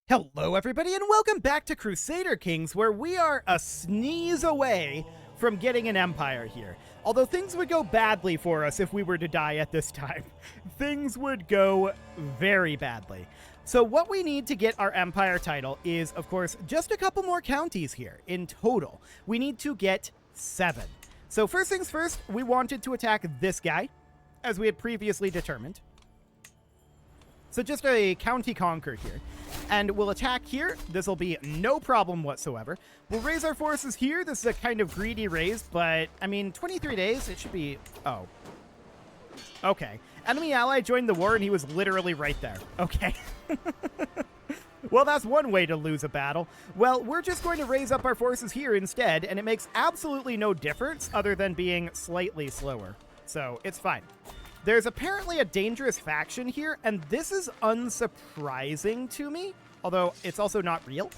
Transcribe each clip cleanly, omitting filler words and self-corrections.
Hello everybody and welcome back to Crusader Kings, where we are a sneeze away from getting an empire here. Although things would go badly for us if we were to die at this time. Things would go very badly. So what we need to get our empire title is, of course, just a couple more counties here in total. We need to get 7. So first things first, we wanted to attack this guy, as we had previously determined. So just a county conquer here. And we'll attack here. This will be no problem whatsoever. We'll raise our forces here. This is a kind of greedy raise, but, I mean, 23 days, it should be... Oh. Okay. Enemy ally joined the war, and he was literally right there. Okay. Well, that's one way to lose a battle. Well, we're just going to raise up our forces here instead, and it makes absolutely no difference other than being slightly slower. So, it's fine. There's apparently a dangerous faction here, and this is unsurprising to me, although it's also not real.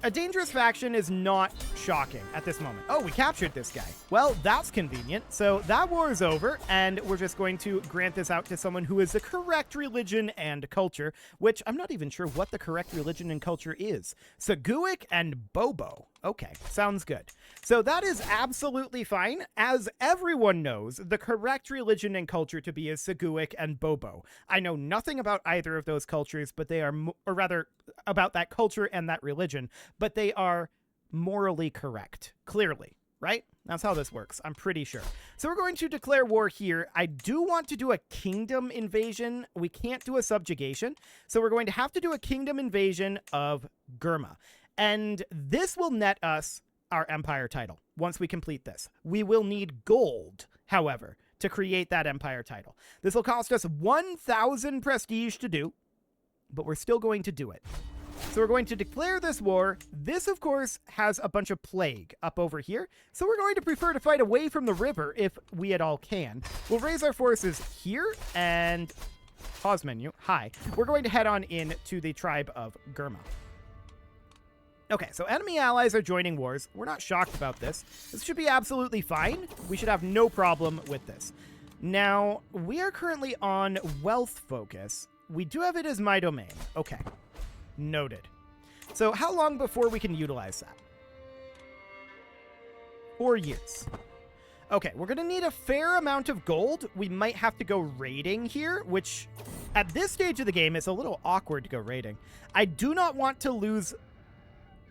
A dangerous faction is not shocking at this moment. Oh, we captured this guy. Well, that's convenient. So that war is over, and we're just going to grant this out to someone who is the correct religion and culture, which I'm not even sure what the correct religion and culture is. Seguic and Bobo. Okay, sounds good. So that is absolutely fine. As everyone knows, the correct religion and culture to be is Seguic and Bobo. I know nothing about either of those cultures, but they are, or rather, about that culture and that religion, but they are morally correct, clearly, right? That's how this works, I'm pretty sure. So we're going to declare war here. I do want to do a kingdom invasion. We can't do a subjugation, so we're going to have to do a kingdom invasion of Gurma. And this will net us our empire title once we complete this. We will need gold, however, to create that empire title. This will cost us 1,000 prestige to do, but we're still going to do it. So we're going to declare this war. This, of course, has a bunch of plague up over here, so we're going to prefer to fight away from the river if we at all can. We'll raise our forces here, and pause menu. Hi. We're going to head on in to the tribe of Gurma. Okay, so enemy allies are joining wars. We're not shocked about this. This should be absolutely fine. We should have no problem with this. Now, we are currently on wealth focus. We do have it as my domain. Okay, noted. So how long before we can utilize that? 4 years. Okay, we're going to need a fair amount of gold. We might have to go raiding here, which at this stage of the game is a little awkward to go raiding. I do not want to lose...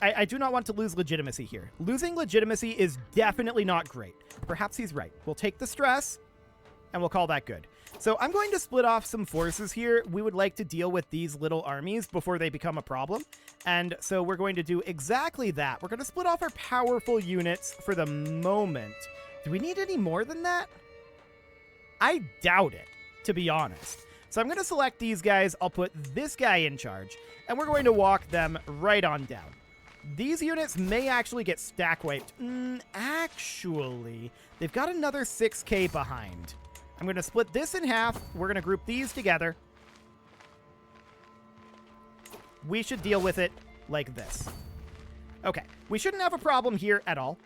I do not want to lose legitimacy here. Losing legitimacy is definitely not great. Perhaps he's right. We'll take the stress, and we'll call that good. So I'm going to split off some forces here. We would like to deal with these little armies before they become a problem. And so we're going to do exactly that. We're going to split off our powerful units for the moment. Do we need any more than that? I doubt it, to be honest. So I'm going to select these guys. I'll put this guy in charge, and we're going to walk them right on down. These units may actually get stack wiped. Actually, they've got another 6k behind. I'm going to split this in half. We're going to group these together. We should deal with it like this. Okay, we shouldn't have a problem here at all.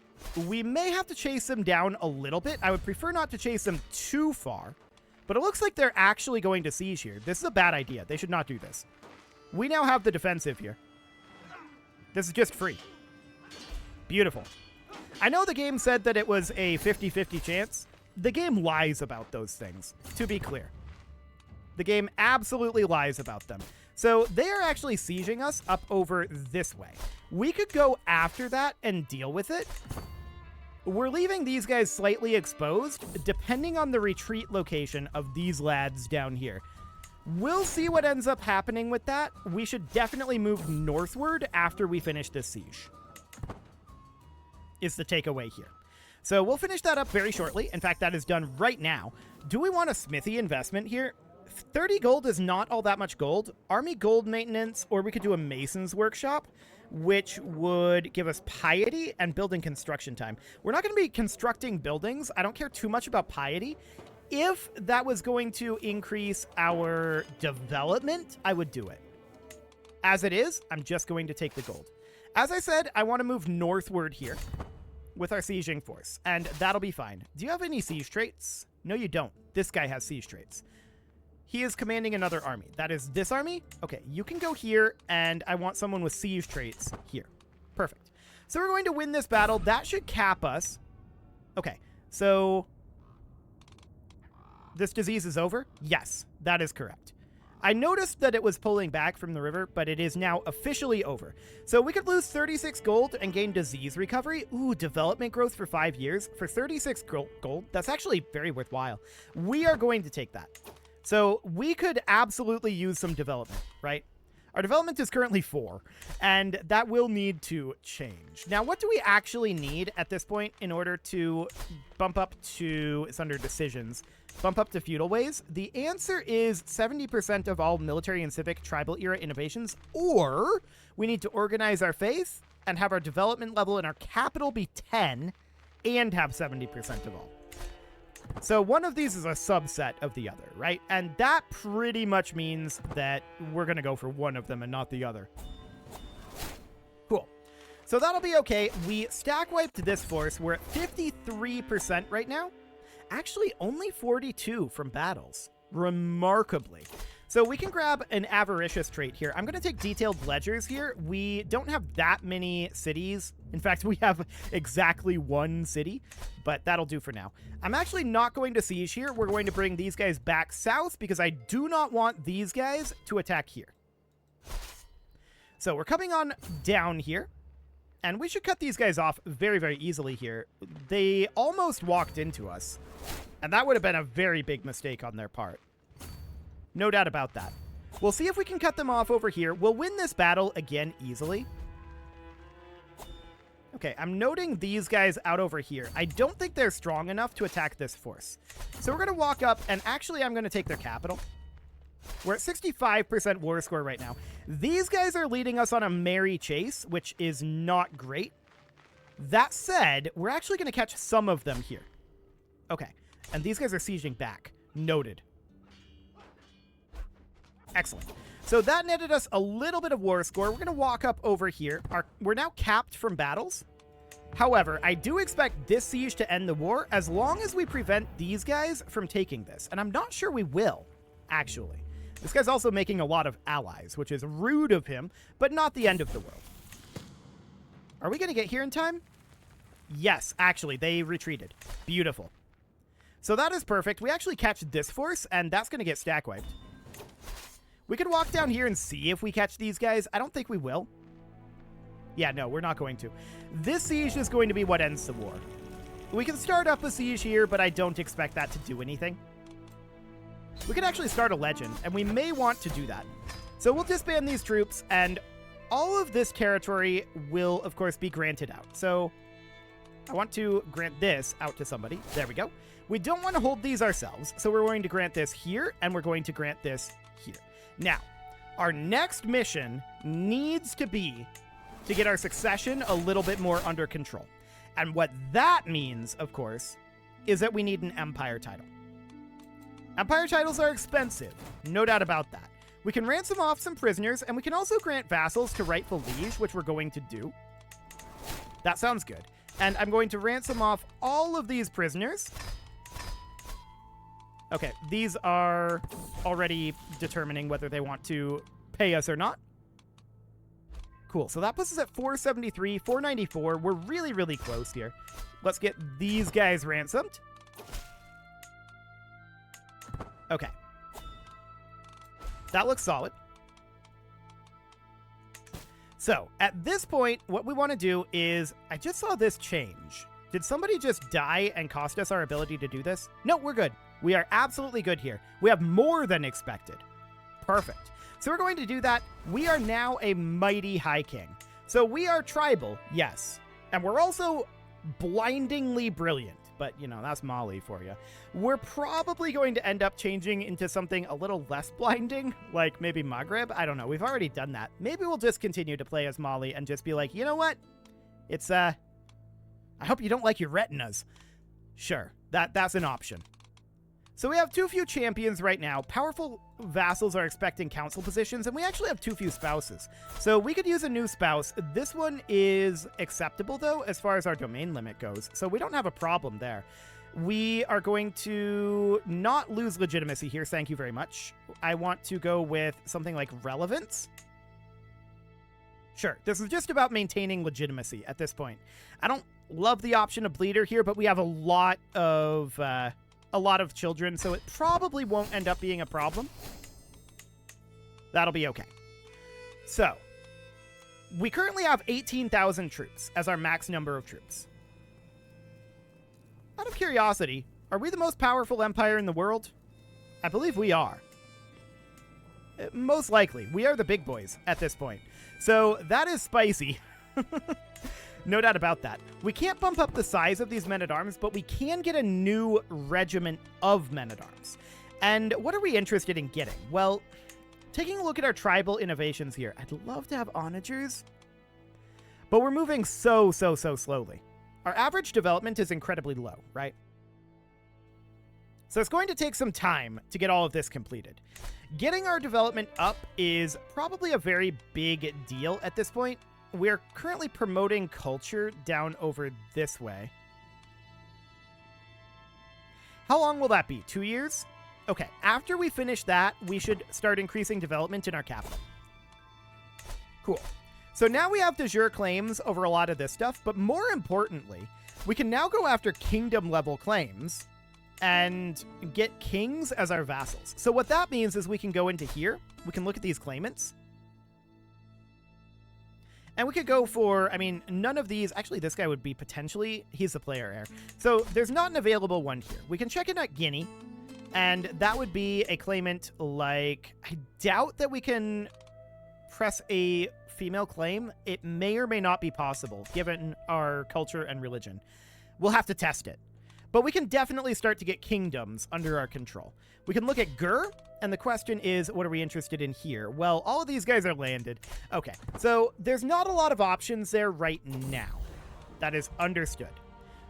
We may have to chase them down a little bit. I would prefer not to chase them too far. But it looks like they're actually going to siege here. This is a bad idea. They should not do this. We now have the defensive here. This is just free. Beautiful. I know the game said that it was a 50-50 chance. The game lies about those things, to be clear. The game absolutely lies about them. So they are actually sieging us up over this way. We could go after that and deal with it. We're leaving these guys slightly exposed, depending on the retreat location of these lads down here. We'll see what ends up happening with that. We should definitely move northward after we finish this siege, is the takeaway here. So we'll finish that up very shortly. In fact, that is done right now. Do we want a smithy investment here? 30 gold is not all that much gold. Army gold maintenance, or we could do a mason's workshop, which would give us piety and building construction time. We're not going to be constructing buildings. I don't care too much about piety. If that was going to increase our development, I would do it. As it is, I'm just going to take the gold. As I said, I want to move northward here with our sieging force, and that'll be fine. Do you have any siege traits? No, you don't. This guy has siege traits. He is commanding another army. That is this army. Okay, you can go here, and I want someone with siege traits here. Perfect. So we're going to win this battle. That should cap us. Okay, so this disease is over? Yes, that is correct. I noticed that it was pulling back from the river, but it is now officially over. So we could lose 36 gold and gain disease recovery. Ooh, development growth for 5 years. For 36 gold, that's actually very worthwhile. We are going to take that. So we could absolutely use some development, right? Our development is currently 4, and that will need to change. Now, what do we actually need at this point in order to bump up to, it's under decisions, bump up to feudal ways? The answer is 70% of all military and civic tribal era innovations, or we need to organize our faith and have our development level and our capital be 10 and have 70% of all. So one of these is a subset of the other, right? And that pretty much means that we're going to go for one of them and not the other. Cool. So that'll be okay. We stack wiped this force. We're at 53% right now. Actually, only 42 from battles. Remarkably. So we can grab an avaricious trait here. I'm going to take detailed ledgers here. We don't have that many cities. In fact, we have exactly 1 city, but that'll do for now. I'm actually not going to siege here. We're going to bring these guys back south because I do not want these guys to attack here. So we're coming on down here, and we should cut these guys off very, very easily here. They almost walked into us, and that would have been a very big mistake on their part. No doubt about that. We'll see if we can cut them off over here. We'll win this battle again easily. Okay, I'm noting these guys out over here. I don't think they're strong enough to attack this force. So we're going to walk up, and actually I'm going to take their capital. We're at 65% war score right now. These guys are leading us on a merry chase, which is not great. That said, we're actually going to catch some of them here. Okay, and these guys are sieging back. Noted. Excellent. So that netted us a little bit of war score. We're going to walk up over here. We're now capped from battles. However, I do expect this siege to end the war as long as we prevent these guys from taking this. And I'm not sure we will, actually. This guy's also making a lot of allies, which is rude of him, but not the end of the world. Are we going to get here in time? Yes, actually, they retreated. Beautiful. So that is perfect. We actually catch this force, and that's going to get stack wiped. We could walk down here and see if we catch these guys. I don't think we will. Yeah, no, we're not going to. This siege is going to be what ends the war. We can start up a siege here, but I don't expect that to do anything. We could actually start a legend, and we may want to do that. So we'll disband these troops, and all of this territory will, of course, be granted out. So I want to grant this out to somebody. There we go. We don't want to hold these ourselves, so we're going to grant this here, and we're going to grant this here. Now, our next mission needs to be to get our succession a little bit more under control. And what that means, of course, is that we need an empire title. Empire titles are expensive, no doubt about that. We can ransom off some prisoners, and we can also grant vassals to rightful liege, which we're going to do. That sounds good. And I'm going to ransom off all of these prisoners. Okay, these are already determining whether they want to pay us or not. Cool, so that puts us at 473, 494. We're really, really close here. Let's get these guys ransomed. Okay. That looks solid. So, at this point, what we want to do is... I just saw this change. Did somebody just die and cost us our ability to do this? No, we're good. We are absolutely good here. We have more than expected. Perfect. So we're going to do that. We are now a mighty high king. So we are tribal, yes. And we're also blindingly brilliant. But, you know, that's Mali for you. We're probably going to end up changing into something a little less blinding, like maybe Maghreb. I don't know. We've already done that. Maybe we'll just continue to play as Mali and just be like, you know what? It's, I hope you don't like your retinas. Sure, that's an option. So we have too few champions right now. Powerful vassals are expecting council positions, and we actually have too few spouses. So we could use a new spouse. This one is acceptable, though, as far as our domain limit goes. So we don't have a problem there. We are going to not lose legitimacy here. Thank you very much. I want to go with something like relevance. Sure, this is just about maintaining legitimacy at this point. I don't love the option of bleeder here, but we have a lot of children, so it probably won't end up being a problem. That'll be okay. So, we currently have 18,000 troops as our max number of troops. Out of curiosity, are we the most powerful empire in the world? I believe we are. Most likely. We are the big boys at this point. So that is spicy. No doubt about that. We can't bump up the size of these men-at-arms, but we can get a new regiment of men-at-arms. And what are we interested in getting? Well, taking a look at our tribal innovations here, I'd love to have onagers, but we're moving so slowly. Our average development is incredibly low, right? So it's going to take some time to get all of this completed. Getting our development up is probably a very big deal at this point. We're currently promoting culture down over this way. How long will that be? 2 years? Okay, after we finish that, we should start increasing development in our capital. Cool. So now we have de jure claims over a lot of this stuff, but more importantly, we can now go after kingdom-level claims and get kings as our vassals. So what that means is we can go into here, we can look at these claimants, and we could go for, I mean, none of these, actually this guy would be potentially, he's the player heir. So there's not an available one here. We can check in at Guinea, and that would be a claimant like, I doubt that we can press a female claim. It may or may not be possible given our culture and religion. We'll have to test it. But we can definitely start to get kingdoms under our control. We can look at Gur, and the question is, what are we interested in here? Well, all of these guys are landed. Okay, so there's not a lot of options there right now. That is understood.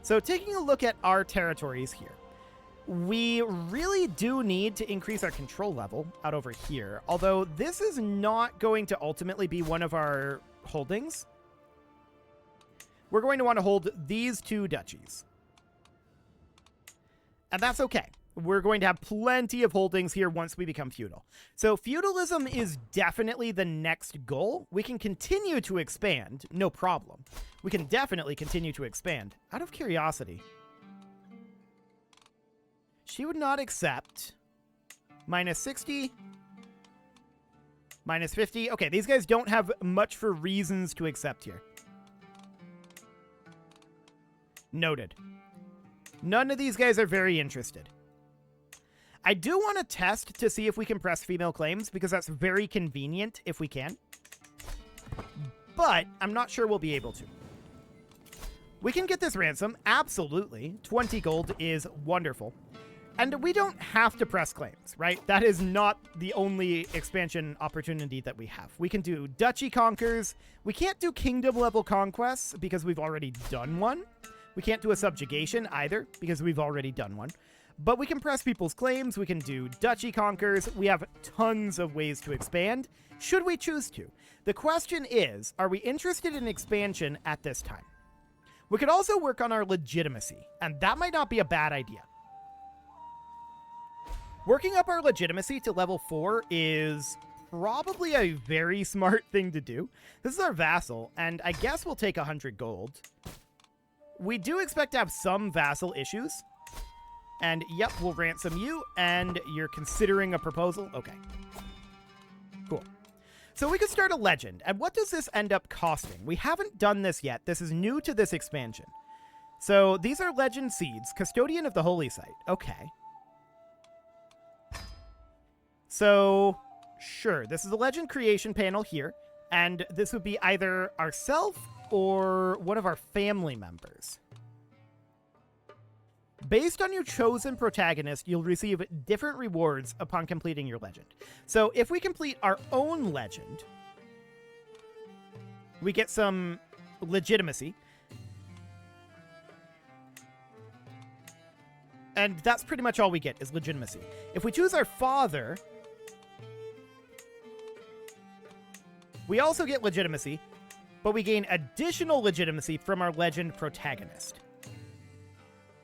So taking a look at our territories here, we really do need to increase our control level out over here, although this is not going to ultimately be one of our holdings. We're going to want to hold these two duchies. And that's okay. We're going to have plenty of holdings here once we become feudal. So feudalism is definitely the next goal. We can continue to expand, no problem. We can definitely continue to expand. Out of curiosity, she would not accept minus 60, minus 50. Okay, these guys don't have much for reasons to accept here. Noted. None of these guys are very interested. I do want to test to see if we can press female claims, because that's very convenient if we can. But I'm not sure we'll be able to. We can get this ransom, absolutely. 20 gold is wonderful. And we don't have to press claims, right? That is not the only expansion opportunity that we have. We can do duchy conquers. We can't do kingdom level conquests because we've already done one. We can't do a subjugation either because we've already done one. But we can press people's claims. We can do duchy conquers. We have tons of ways to expand, should we choose to. The question is, are we interested in expansion at this time? We could also work on our legitimacy, and that might not be a bad idea. Working up our legitimacy to level 4 is probably a very smart thing to do. This is our vassal, and I guess we'll take 100 gold. We do expect to have some vassal issues. And yep, we'll ransom you, and you're considering a proposal? Okay. Cool. So we could start a legend, and what does this end up costing? We haven't done this yet. This is new to this expansion. So these are legend seeds. Custodian of the Holy Site. Okay. So, sure, this is a legend creation panel here, and this would be either ourselves or one of our family members. Based on your chosen protagonist, you'll receive different rewards upon completing your legend. So if we complete our own legend, we get some legitimacy. And that's pretty much all we get is legitimacy. If we choose our father, we also get legitimacy, but we gain additional legitimacy from our legend protagonist.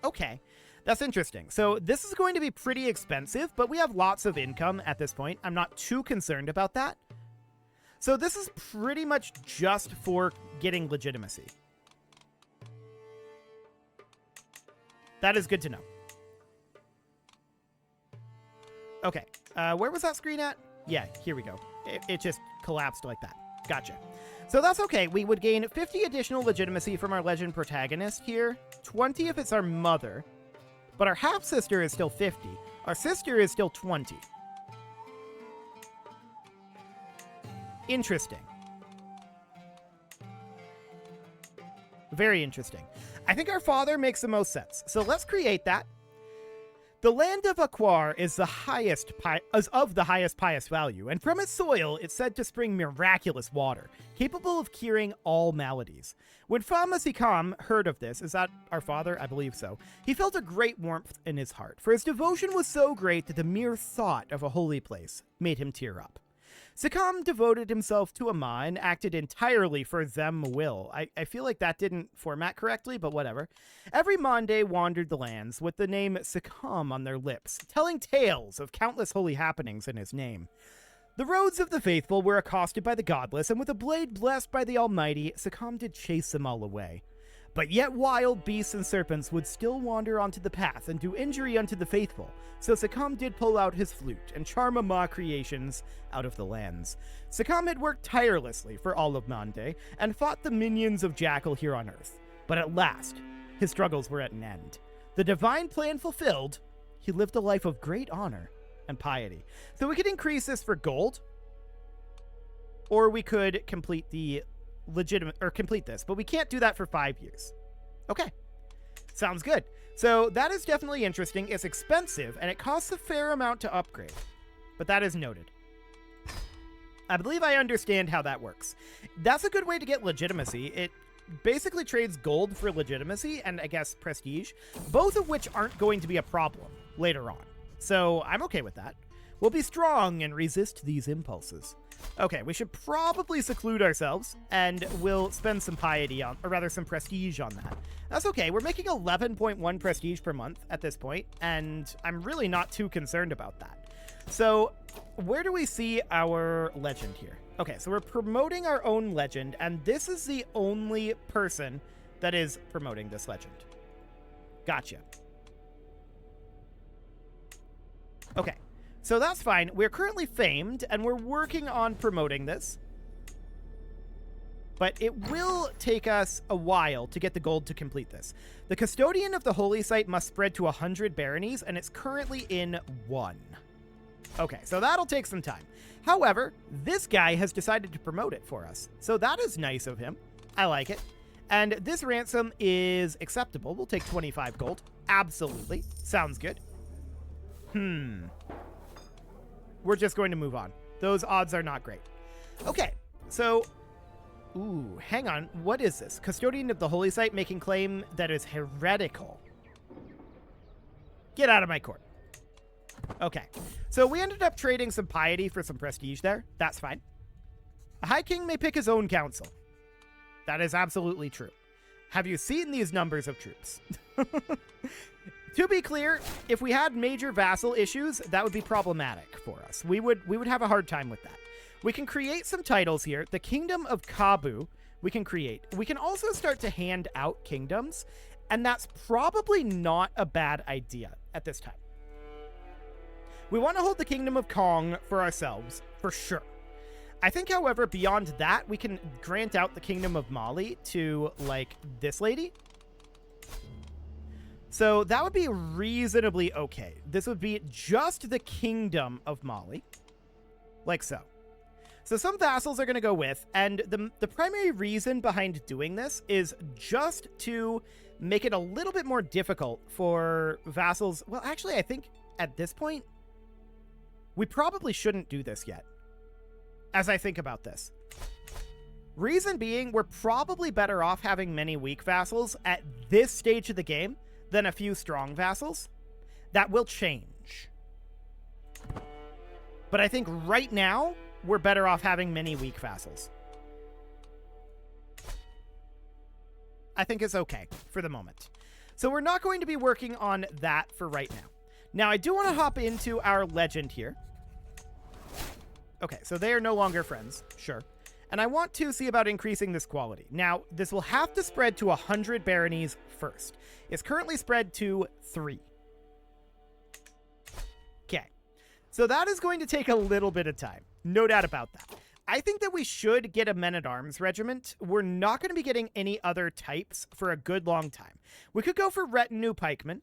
Okay, That's interesting. So this is going to be pretty expensive, but we have lots of income at this point. I'm not too concerned about that. So this is pretty much just for getting legitimacy. That is good to know. Okay, where was that screen at? Yeah, here we go. It just collapsed like that. Gotcha. So that's okay. We would gain 50 additional legitimacy from our legend protagonist here. 20 if it's our mother. But our half-sister is still 50. Our sister is still 20. Interesting. Very interesting. I think our father makes the most sense. So let's create that. The land of Aquar is the highest of the highest pious value, and from its soil it's said to spring miraculous water, capable of curing all maladies. When Famasikam heard of this, is that our father? I believe so. He felt a great warmth in his heart, for his devotion was so great that the mere thought of a holy place made him tear up. Sikam devoted himself to Amma and acted entirely for them will. I feel like that didn't format correctly, but whatever. Every Monday wandered the lands with the name Sikam on their lips, telling tales of countless holy happenings in his name. The roads of the faithful were accosted by the godless, and with a blade blessed by the Almighty, Sikam did chase them all away. But yet wild beasts and serpents would still wander onto the path and do injury unto the faithful, so Sikam did pull out his flute and charm Amma creations out of the lands. Sikam had worked tirelessly for all of Mande and fought the minions of Jackal here on Earth. But at last, his struggles were at an end. The divine plan fulfilled, he lived a life of great honor and piety. So we could increase this for gold, or we could complete the complete this, but we can't do that for 5 years. Okay, sounds good. So that is definitely interesting. It's expensive and it costs a fair amount to upgrade, but that is noted. I believe I understand how that works. That's a good way to get legitimacy. It basically trades gold for legitimacy and I guess prestige, both of which aren't going to be a problem later on. So I'm okay with that. We'll be strong and resist these impulses. Okay, we should probably seclude ourselves, and we'll spend some piety on, or rather some prestige on that. That's okay, we're making 11.1 prestige per month at this point, and I'm really not too concerned about that. So, where do we see our legend here? Okay, so we're promoting our own legend, and this is the only person that is promoting this legend. Gotcha. Okay. So that's fine. We're currently famed, and we're working on promoting this. But it will take us a while to get the gold to complete this. The custodian of the holy site must spread to 100 baronies, and it's currently in 1. Okay, so that'll take some time. However, this guy has decided to promote it for us. So that is nice of him. I like it. And this ransom is acceptable. We'll take 25 gold. Absolutely. Sounds good. We're just going to move on. Those odds are not great. Okay, so... Ooh, hang on. What is this? Custodian of the holy site making claim that is heretical. Get out of my court. Okay, so we ended up trading some piety for some prestige there. That's fine. A high king may pick his own council. That is absolutely true. Have you seen these numbers of troops? To be clear, if we had major vassal issues, that would be problematic for us. We would have a hard time with that. We can create some titles here. The Kingdom of Kabu, we can create. We can also start to hand out kingdoms, and that's probably not a bad idea at this time. We want to hold the Kingdom of Kong for ourselves, for sure. I think, however, beyond that, we can grant out the Kingdom of Mali to, like, this lady. So that would be reasonably okay. This would be just the Kingdom of Mali, like so. So some vassals are going to go with, and the primary reason behind doing this is just to make it a little bit more difficult for vassals. Well, actually, I think at this point, we probably shouldn't do this yet, as I think about this. Reason being, we're probably better off having many weak vassals at this stage of the game than a few strong vassals. That will change. But I think right now, we're better off having many weak vassals. I think it's okay for the moment. So we're not going to be working on that for right now. Now, I do want to hop into our legend here. Okay, so they are no longer friends. Sure. And I want to see about increasing this quality. Now, this will have to spread to 100 baronies first. It's currently spread to 3. Okay. So that is going to take a little bit of time. No doubt about that. I think that we should get a men-at-arms regiment. We're not going to be getting any other types for a good long time. We could go for retinue pikemen.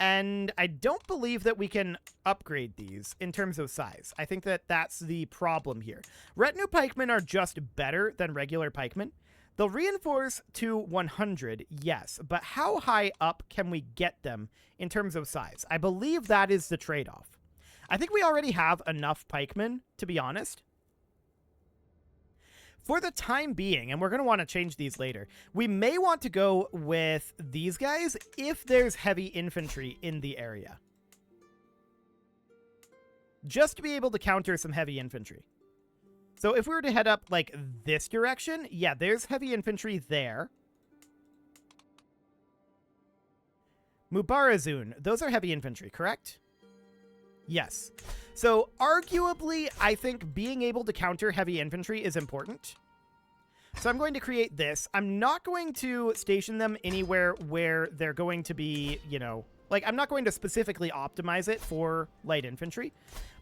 And I don't believe that we can upgrade these in terms of size. I think that that's the problem here. Retinue pikemen are just better than regular pikemen. They'll reinforce to 100, yes, but how high up can we get them in terms of size? I believe that is the trade-off. I think we already have enough pikemen, to be honest. For the time being, and we're going to want to change these later, we may want to go with these guys if there's heavy infantry in the area. Just to be able to counter some heavy infantry. So if we were to head up like this direction, yeah, there's heavy infantry there. Mubarazun, those are heavy infantry, correct? Yes. So arguably, I think being able to counter heavy infantry is important. So I'm going to create this. I'm not going to station them anywhere where they're going to be, you know, like I'm not going to specifically optimize it for light infantry,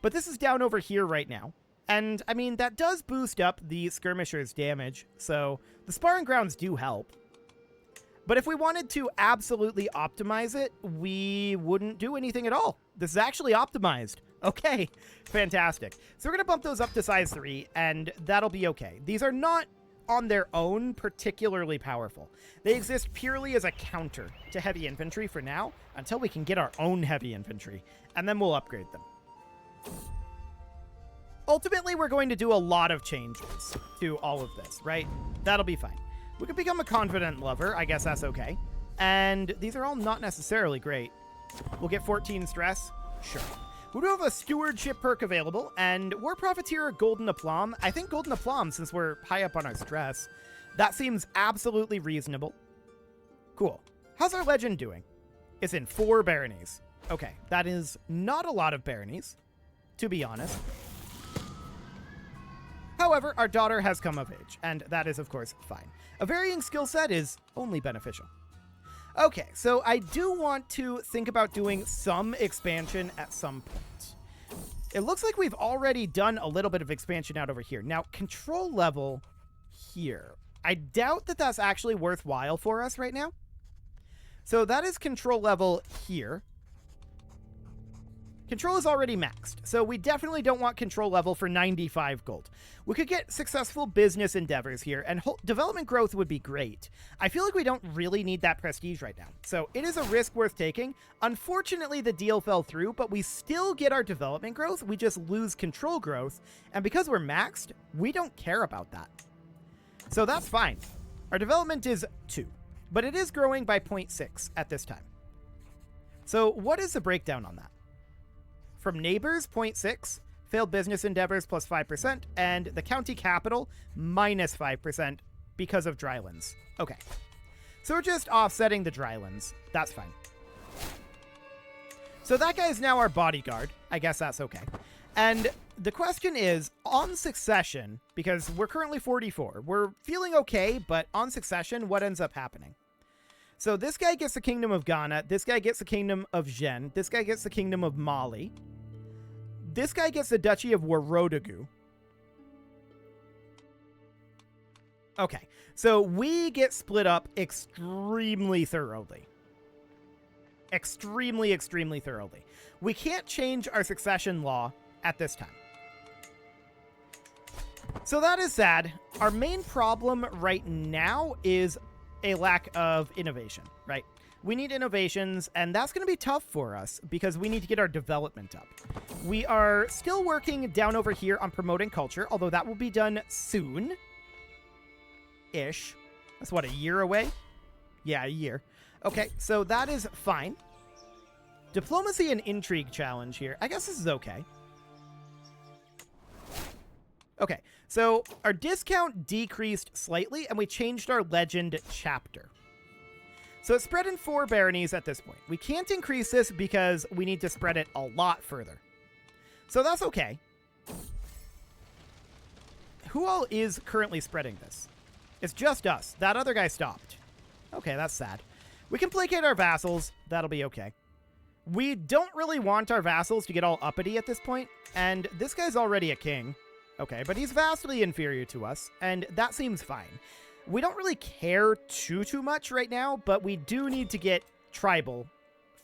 but this is down over here right now. And I mean, that does boost up the skirmishers' damage. So the sparring grounds do help. But if we wanted to absolutely optimize it, we wouldn't do anything at all. This is actually optimized. Okay, fantastic. So we're going to bump those up to size 3, and that'll be okay. These are not on their own particularly powerful. They exist purely as a counter to heavy infantry for now, until we can get our own heavy infantry, and then we'll upgrade them. Ultimately, we're going to do a lot of changes to all of this, right? That'll be fine. We could become a confident lover. I guess that's okay. And these are all not necessarily great. We'll get 14 stress. Sure. We do have a stewardship perk available, and War Profiteer Golden Aplomb. I think Golden Aplomb, since we're high up on our stress, that seems absolutely reasonable. Cool. How's our legend doing? It's in 4 baronies. Okay, that is not a lot of baronies, to be honest. However, our daughter has come of age, and that is, of course, fine. A varying skill set is only beneficial. Okay, so I do want to think about doing some expansion at some point. It looks like we've already done a little bit of expansion out over here. Now, control level here. I doubt that that's actually worthwhile for us right now. So that is control level here. Control is already maxed, so we definitely don't want control level for 95 gold. We could get successful business endeavors here, and development growth would be great. I feel like we don't really need that prestige right now, so it is a risk worth taking. Unfortunately, the deal fell through, but we still get our development growth. We just lose control growth, and because we're maxed, we don't care about that. So that's fine. Our development is 2, but it is growing by 0.6 at this time. So what is the breakdown on that? From neighbors, 0.6, failed business endeavors plus 5%, and the county capital minus 5% because of drylands. Okay. So we're just offsetting the drylands. That's fine. So that guy is now our bodyguard. I guess that's okay. And the question is, on succession, because we're currently 44, we're feeling okay, but on succession, what ends up happening? So this guy gets the Kingdom of Ghana. This guy gets the Kingdom of Zhen. This guy gets the Kingdom of Mali. This guy gets the Duchy of Warodagu. Okay, so we get split up extremely thoroughly. Extremely, extremely thoroughly. We can't change our succession law at this time. So that is sad. Our main problem right now is a lack of innovation, right? We need innovations, and that's going to be tough for us because we need to get our development up. We are still working down over here on promoting culture, although that will be done soon-ish. That's what, a year away? Yeah, a year. Okay, so that is fine. Diplomacy and intrigue challenge here. I guess this is okay. Okay, so our discount decreased slightly, and we changed our legend chapter. So it's spread in 4 baronies at this point. We can't increase this because we need to spread it a lot further. So that's okay. Who all is currently spreading this? It's just us. That other guy stopped. Okay, that's sad. We can placate our vassals. That'll be okay. We don't really want our vassals to get all uppity at this point, and this guy's already a king. Okay, but he's vastly inferior to us, and that seems fine. We don't really care too much right now, but we do need to get tribal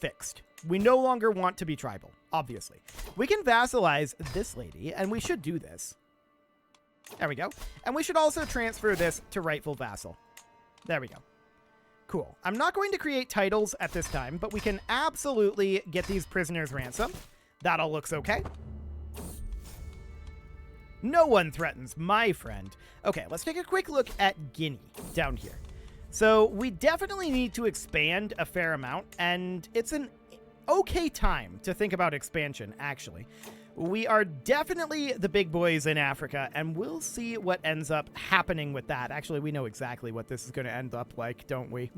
fixed. We no longer want to be tribal, obviously. We can vassalize this lady, and we should do this. There we go. And we should also transfer this to rightful vassal. There we go. Cool. I'm not going to create titles at this time, but we can absolutely get these prisoners ransomed. That all looks okay. No one threatens my friend. Okay, let's take a quick look at Guinea down here. So we definitely need to expand a fair amount, and it's an okay time to think about expansion, actually. We are definitely the big boys in Africa, and we'll see what ends up happening with that. Actually, we know exactly what this is going to end up like, don't we?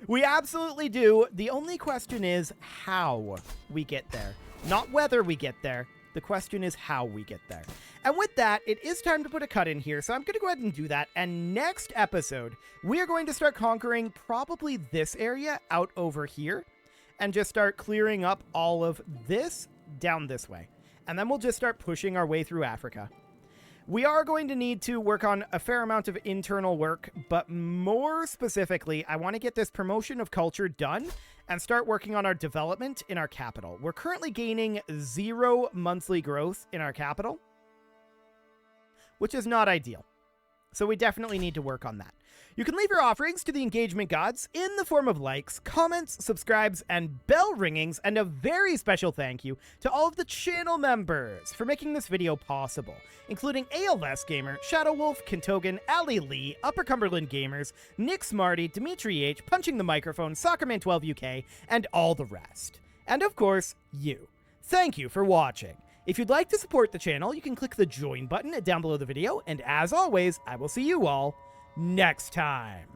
We absolutely do. The only question is how we get there. Not whether we get there. The question is how we get there. And with that, it is time to put a cut in here, so I'm going to go ahead and do that. And next episode, we are going to start conquering probably this area out over here, and just start clearing up all of this down this way. And then we'll just start pushing our way through Africa. We are going to need to work on a fair amount of internal work, but more specifically, I want to get this promotion of culture done and start working on our development in our capital. We're currently gaining 0 monthly growth in our capital, which is not ideal. So we definitely need to work on that. You can leave your offerings to the engagement gods in the form of likes, comments, subscribes, and bell ringings, and a very special thank you to all of the channel members for making this video possible, including ALS Gamer, Shadow Wolf, Kintogan, Ali Lee, Upper Cumberland Gamers, Nick Smarty, Dimitri H, Punching the Microphone, Soccerman12 UK, and all the rest. And of course, you. Thank you for watching. If you'd like to support the channel, you can click the join button down below the video, and as always, I will see you all next time.